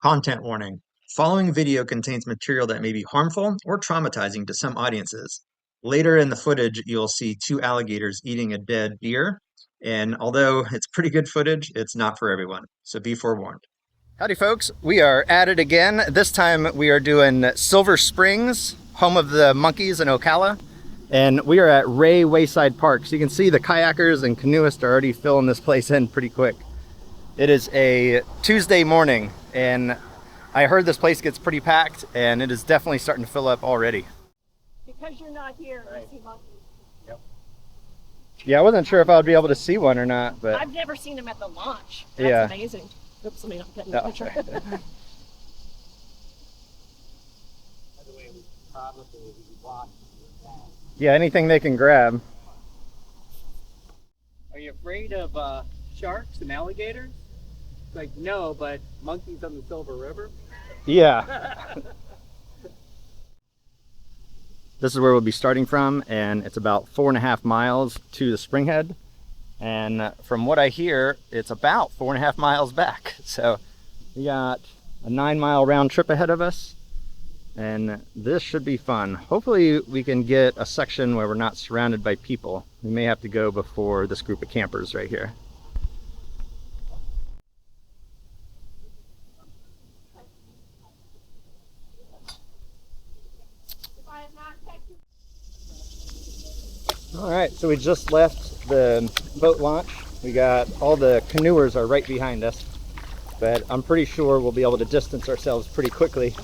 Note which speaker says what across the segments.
Speaker 1: Content warning. Following video contains material that may be harmful or traumatizing to some audiences. Later in the footage, you'll see two alligators eating a dead deer, and although it's pretty good footage, it's not for everyone, so be forewarned. Howdy folks, we are at it again. This time we are doing Silver Springs, home of the monkeys in Ocala, and we are at Ray Wayside Park. So you can see the kayakers and canoeists are already filling this place in pretty quick. It is a Tuesday morning, and I heard this place gets pretty packed, and it is definitely starting to fill up already.
Speaker 2: Because you're not here, right. You see monkeys.
Speaker 1: Yep. Yeah, I wasn't sure if I would be able to see one or not, but
Speaker 2: I've never seen them at the launch. That's amazing. Oops, let me not get in the picture.
Speaker 1: Okay. Yeah, anything they can grab.
Speaker 3: Are you afraid of sharks and alligators? Like, no, but monkeys on the Silver River?
Speaker 1: Yeah. This is where we'll be starting from, and it's about 4.5 miles to the springhead. And from what I hear, it's about 4.5 miles back. So we got a 9-mile round trip ahead of us, and this should be fun. Hopefully we can get a section where we're not surrounded by people. We may have to go before this group of campers right here. All right, so we just left the boat launch. We got all the canoers are right behind us, but I'm pretty sure we'll be able to distance ourselves pretty quickly.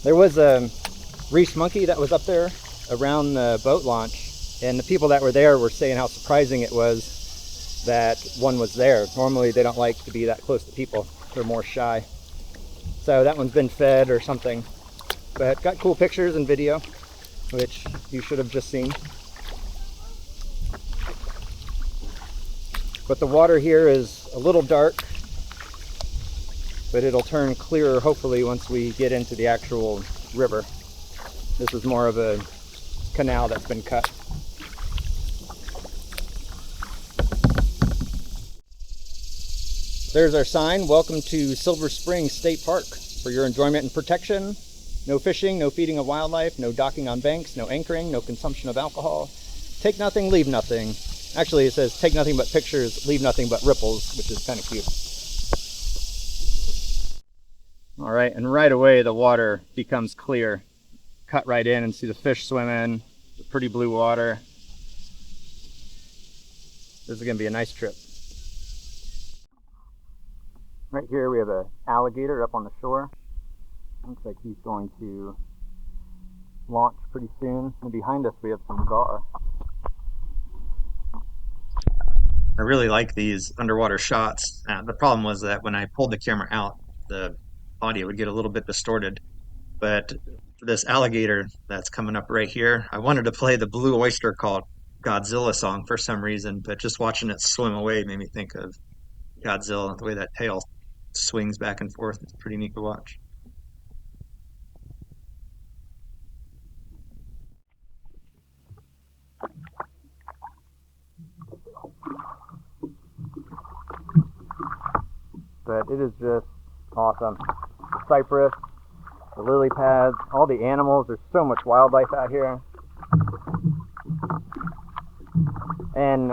Speaker 1: There was a reef monkey that was up there around the boat launch, and the people that were there were saying how surprising it was that one was there. Normally they don't like to be that close to people. They're more shy. So that one's been fed or something, but got cool pictures and video, which you should have just seen. But the water here is a little dark, but it'll turn clearer hopefully once we get into the actual river. This is more of a canal that's been cut. There's our sign, welcome to Silver Springs State Park. For your enjoyment and protection, no fishing, no feeding of wildlife, no docking on banks, no anchoring, no consumption of alcohol. Take nothing, leave nothing. Actually, it says take nothing but pictures, leave nothing but ripples, which is kind of cute. All right, and right away the water becomes clear. Cut right in and see the fish swimming, the pretty blue water. This is gonna be a nice trip. Right here we have an alligator up on the shore. Looks like he's going to launch pretty soon. And behind us we have some gar. I really like these underwater shots. The problem was that when I pulled the camera out, the audio would get a little bit distorted. But for this alligator that's coming up right here, I wanted to play the Blue Oyster Cult Godzilla song for some reason, but just watching it swim away made me think of Godzilla, the way that tail swings back and forth. It's pretty neat to watch. But it is just awesome. The cypress, the lily pads, all the animals. There's so much wildlife out here. And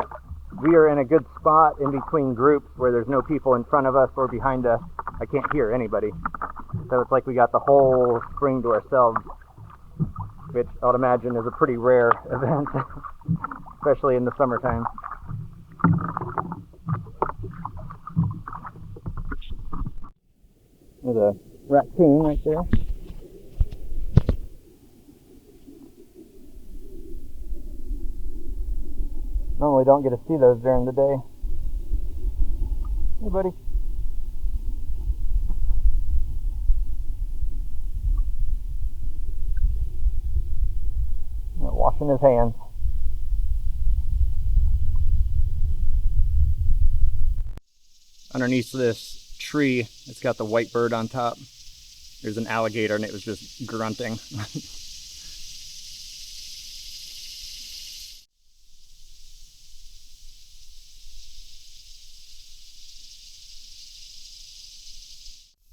Speaker 1: we are in a good spot in between groups where there's no people in front of us or behind us. I can't hear anybody. So it's like we got the whole spring to ourselves, which I would imagine is a pretty rare event, especially in the summertime. There's a raccoon right there. Normally don't get to see those during the day. Hey buddy. Washing his hands. Underneath this tree, it's got the white bird on top. There's an alligator and it was just grunting.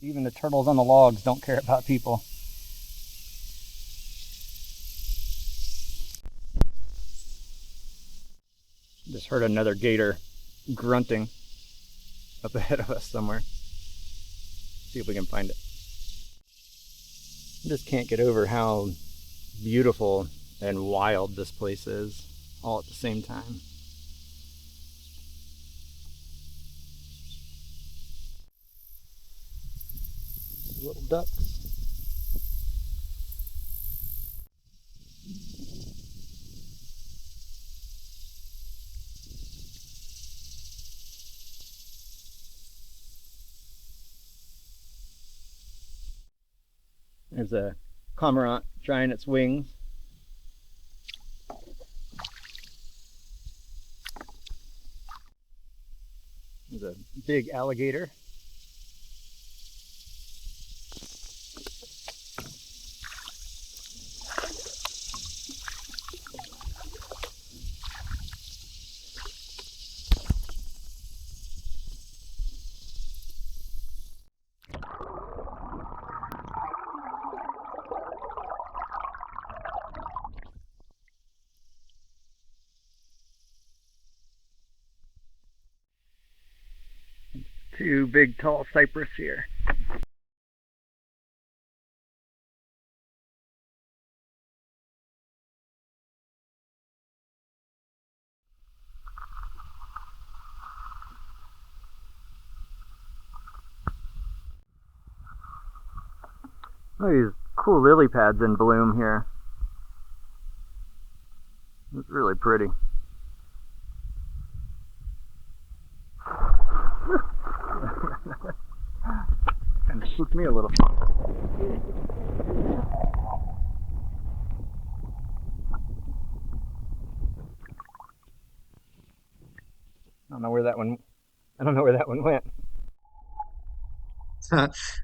Speaker 3: Even the turtles on the logs don't care about people. Just heard another gator grunting up ahead of us somewhere. See if we can find it. I just can't get over how beautiful and wild this place is all at the same time. Little ducks. There's a cormorant trying its wings. There's a big alligator. Two big tall cypress here. Look at these cool lily pads in bloom here. It's really pretty. Kind of spooked me a little. I don't know where that one went.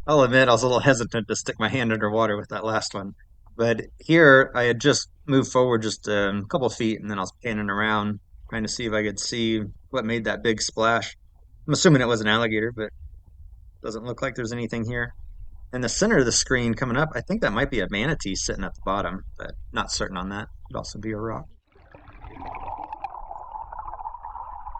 Speaker 1: I'll admit I was a little hesitant to stick my hand underwater with that last one. But here I had just moved forward just a couple feet and then I was panning around trying to see if I could see what made that big splash. I'm assuming it was an alligator, but doesn't look like there's anything here. In the center of the screen coming up, I think that might be a manatee sitting at the bottom, but not certain on that. Could also be a rock.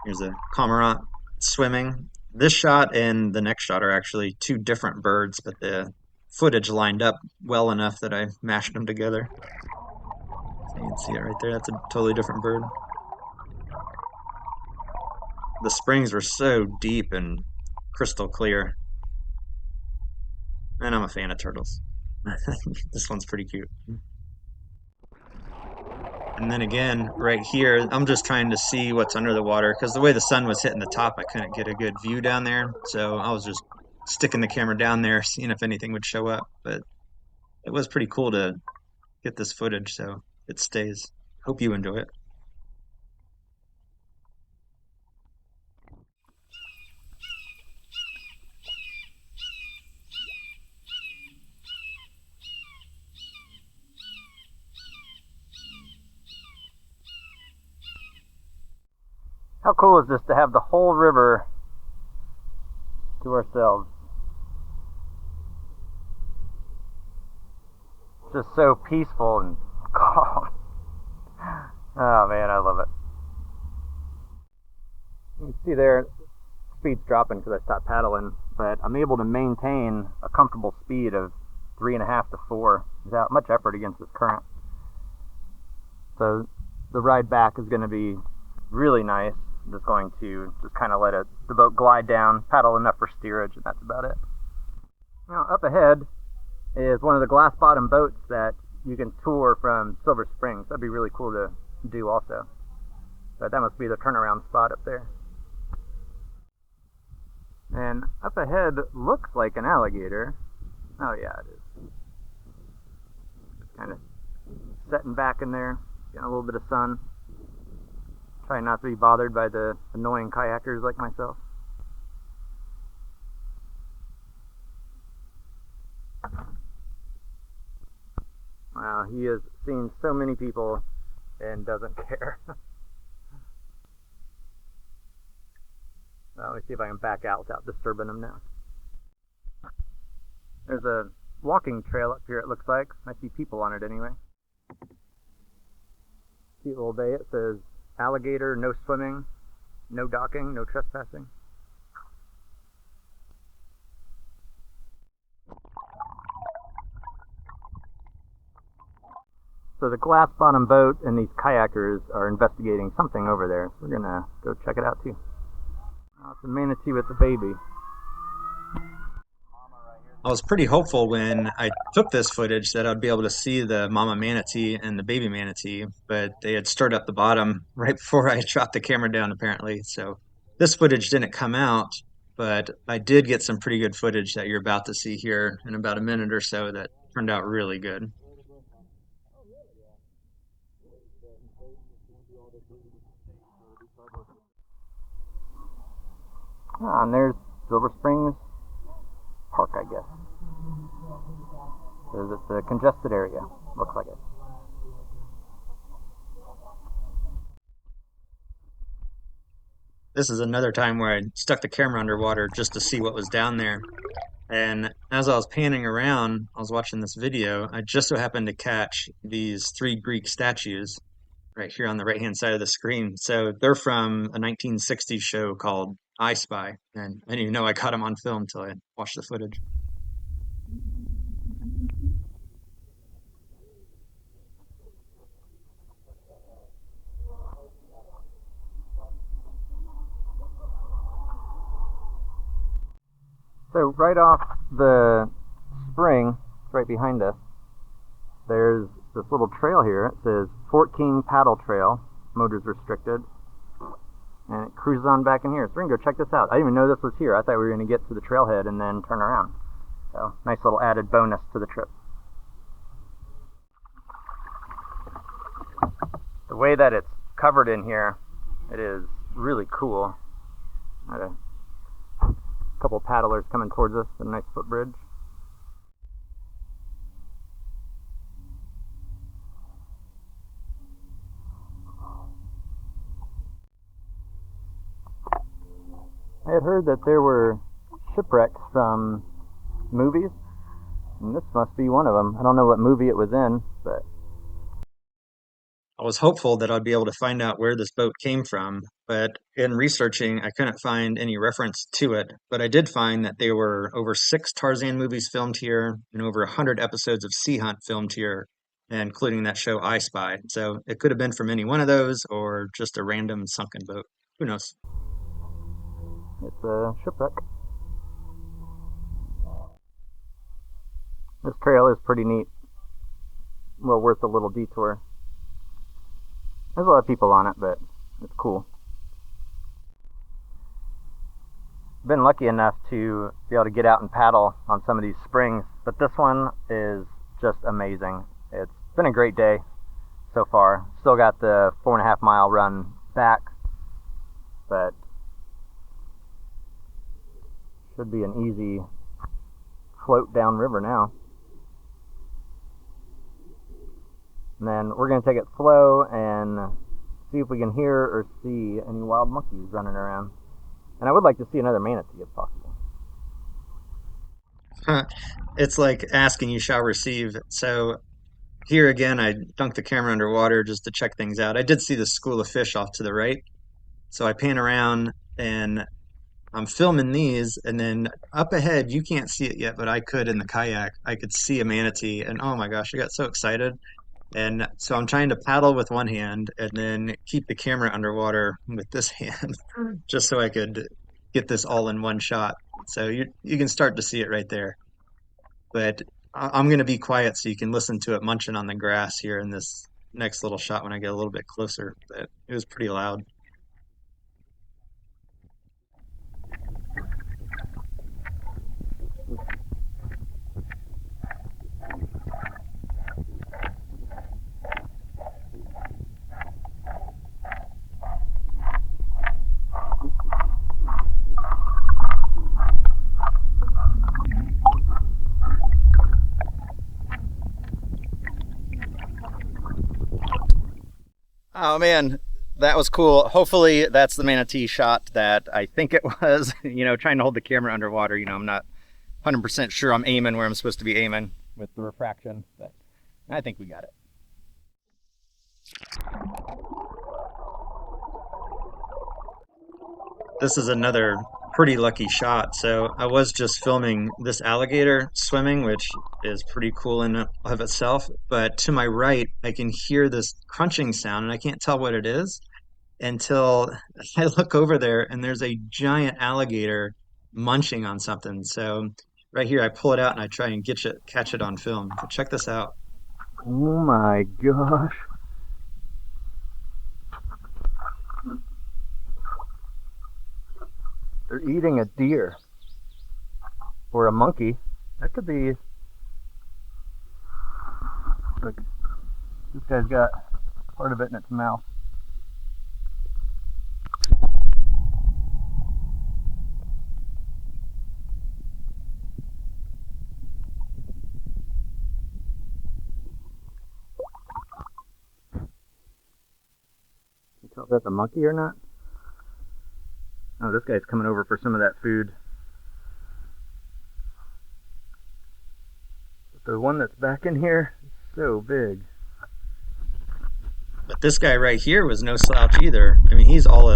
Speaker 1: Here's a cormorant swimming. This shot and the next shot are actually two different birds, but the footage lined up well enough that I mashed them together. So you can see it right there. That's a totally different bird. The springs were so deep and crystal clear. And I'm a fan of turtles. This one's pretty cute. And then again, right here, I'm just trying to see what's under the water because the way the sun was hitting the top, I couldn't get a good view down there. So I was just sticking the camera down there, seeing if anything would show up. But it was pretty cool to get this footage, so it stays. Hope you enjoy it.
Speaker 3: How cool is this to have the whole river to ourselves? Just so peaceful and calm. Oh man, I love it. You can see there, speed's dropping because I stopped paddling, but I'm able to maintain a comfortable speed of 3.5 to 4 without much effort against this current. So the ride back is going to be really nice. I'm just going to just kind of let the boat glide down, paddle enough for steerage, and that's about it. Now up ahead is one of the glass bottom boats that you can tour from Silver Springs. That'd be really cool to do also. But that must be the turnaround spot up there. And up ahead looks like an alligator. Oh yeah, it is. Just kind of setting back in there, getting a little bit of sun. Try not to be bothered by the annoying kayakers like myself. Wow, he has seen so many people and doesn't care. Well, let me see if I can back out without disturbing him now. There's a walking trail up here, it looks like. I see people on it anyway. Cute little bay. It says, alligator, no swimming, no docking, no trespassing. So the glass bottom boat and these kayakers are investigating something over there. So we're gonna go check it out too. Oh, it's a manatee with the baby.
Speaker 1: I was pretty hopeful when I took this footage that I'd be able to see the mama manatee and the baby manatee, but they had stirred up the bottom right before I dropped the camera down, apparently. So this footage didn't come out, but I did get some pretty good footage that you're about to see here in about a minute or so that turned out really good.
Speaker 3: Ah, and there's Silver Springs Park, I guess. Says it's a congested area. Looks like it.
Speaker 1: This is another time where I stuck the camera underwater just to see what was down there. And as I was panning around, I was watching this video. I just so happened to catch these three Greek statues right here on the right-hand side of the screen. So they're from a 1960s show called I Spy. And I didn't even know I caught them on film until I watched the footage.
Speaker 3: So right off the spring, right behind us, there's this little trail here. It says Fort King Paddle Trail, motors restricted. And it cruises on back in here. So we're going to go check this out. I didn't even know this was here. I thought we were going to get to the trailhead and then turn around. So nice little added bonus to the trip. The way that it's covered in here, it is really cool. Got a couple paddlers coming towards us, a nice footbridge. I had heard that there were shipwrecks from movies, and this must be one of them. I don't know what movie it was in, but
Speaker 1: I was hopeful that I'd be able to find out where this boat came from, but in researching, I couldn't find any reference to it. But I did find that there were over 6 Tarzan movies filmed here and over 100 episodes of Sea Hunt filmed here, including that show I Spy. So it could have been from any one of those or just a random sunken boat. Who knows?
Speaker 3: it's a shipwreck. This trail is pretty neat. Well worth a little detour. There's a lot of people on it, but it's cool. Been lucky enough to be able to get out and paddle on some of these springs, but this one is just amazing. It's been a great day so far. Still got the 4.5 mile run back, but should be an easy float downriver now. And then we're going to take it slow and see if we can hear or see any wild monkeys running around. And I would like to see another manatee if possible.
Speaker 1: It's like asking you shall receive. So here again, I dunked the camera underwater just to check things out. I did see the school of fish off to the right. So I pan around and I'm filming these, and then up ahead, you can't see it yet, but I could in the kayak. I could see a manatee, and oh my gosh, I got so excited. And so I'm trying to paddle with one hand and then keep the camera underwater with this hand just so I could get this all in one shot. So you can start to see it right there. But I'm going to be quiet so you can listen to it munching on the grass here in this next little shot when I get a little bit closer. But it was pretty loud.
Speaker 3: Oh man, that was cool. Hopefully that's the manatee shot that I think it was. You know, trying to hold the camera underwater, I'm not 100% sure I'm aiming where I'm supposed to be aiming with the refraction, but I think we got it.
Speaker 1: This is another pretty lucky shot. So I was just filming this alligator swimming, which is pretty cool in and of itself. But to my right, I can hear this crunching sound, and I can't tell what it is until I look over there and there's a giant alligator munching on something. So right here, I pull it out and I try and catch it on film. But check this out.
Speaker 3: Oh my gosh. They're eating a deer or a monkey. That could be. Look, this guy's got part of it in its mouth. You tell if that's a monkey or not? Oh, this guy's coming over for some of that food. But the one that's back in here is so big.
Speaker 1: But this guy right here was no slouch either. I mean, he's all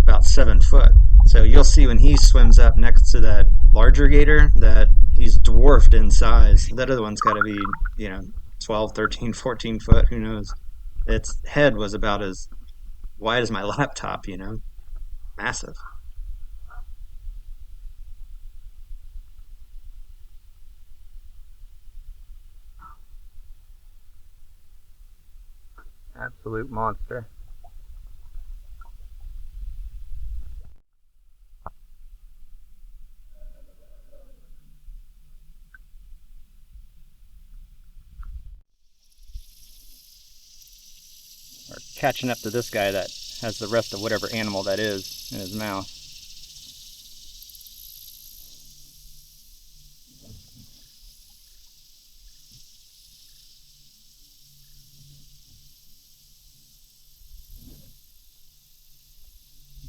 Speaker 1: about 7 foot. So you'll see when he swims up next to that larger gator that he's dwarfed in size. That other one's got to be, 12, 13, 14 foot. Who knows? Its head was about as wide as my laptop, massive.
Speaker 3: Absolute monster. We're catching up to this guy that has the rest of whatever animal that is in his mouth.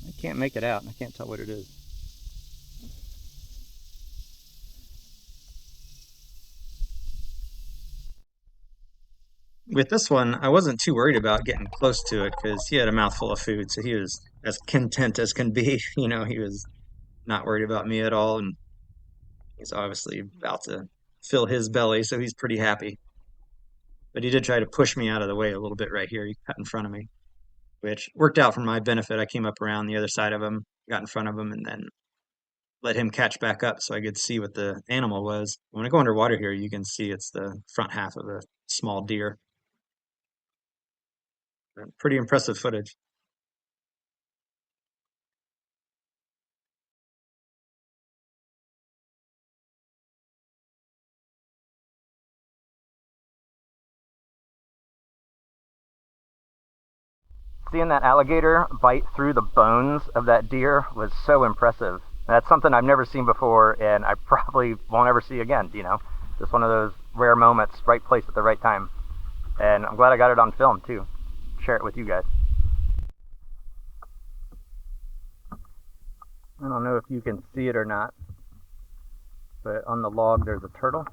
Speaker 3: I can't make it out. I can't tell what it is.
Speaker 1: With this one, I wasn't too worried about getting close to it because he had a mouthful of food, so he was as content as can be. He was not worried about me at all, and he's obviously about to fill his belly, so he's pretty happy. But he did try to push me out of the way a little bit right here. He cut in front of me, which worked out for my benefit. I came up around the other side of him, got in front of him, and then let him catch back up so I could see what the animal was. When I go underwater here, you can see it's the front half of a small deer. Pretty impressive footage.
Speaker 3: Seeing that alligator bite through the bones of that deer was so impressive. That's something I've never seen before, and I probably won't ever see again, Just one of those rare moments, right place at the right time. And I'm glad I got it on film, too. Share it with you guys. I don't know if you can see it or not, but on the log there's a turtle.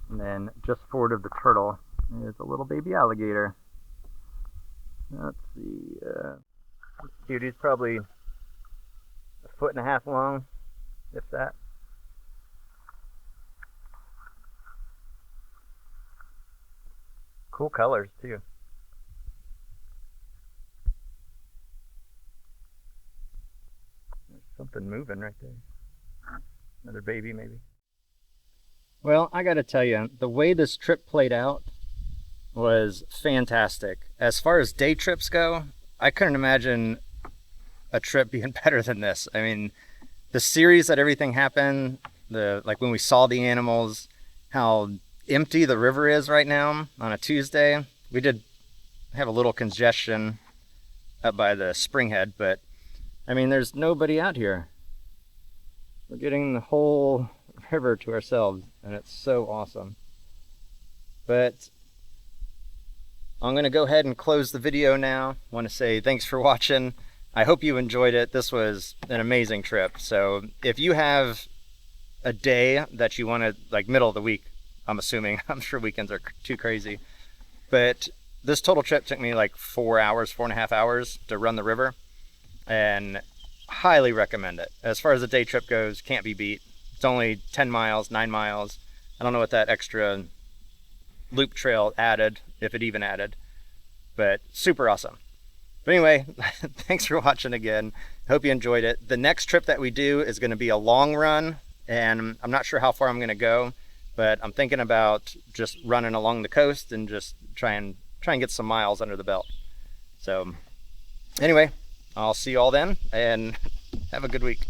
Speaker 3: And then just forward of the turtle is a little baby alligator. Let's see, this cutie's probably 1.5 feet long, if that. Cool colors too. There's something moving right there. Another baby maybe. Well, I gotta tell you, the way this trip played out was fantastic. As far as day trips go, I couldn't imagine a trip being better than this. I mean, the series that everything happened, like when we saw the animals, how empty the river is right now on a Tuesday. We did have a little congestion up by the springhead, but I mean, there's nobody out here. We're getting the whole river to ourselves, and it's so awesome. But I'm going to go ahead and close the video now. I want to say thanks for watching. I hope you enjoyed it. This was an amazing trip. So if you have a day that you want to, like middle of the week, I'm assuming. I'm sure weekends are too crazy. But this total trip took me like 4 hours, 4.5 hours to run the river, and highly recommend it. As far as a day trip goes, can't be beat. It's only 10 miles, 9 miles. I don't know what that extra loop trail added, if it even added, but super awesome. But anyway, thanks for watching again. Hope you enjoyed it. The next trip that we do is going to be a long run, and I'm not sure how far I'm going to go, but I'm thinking about just running along the coast and just try and get some miles under the belt. So anyway, I'll see you all then, and have a good week.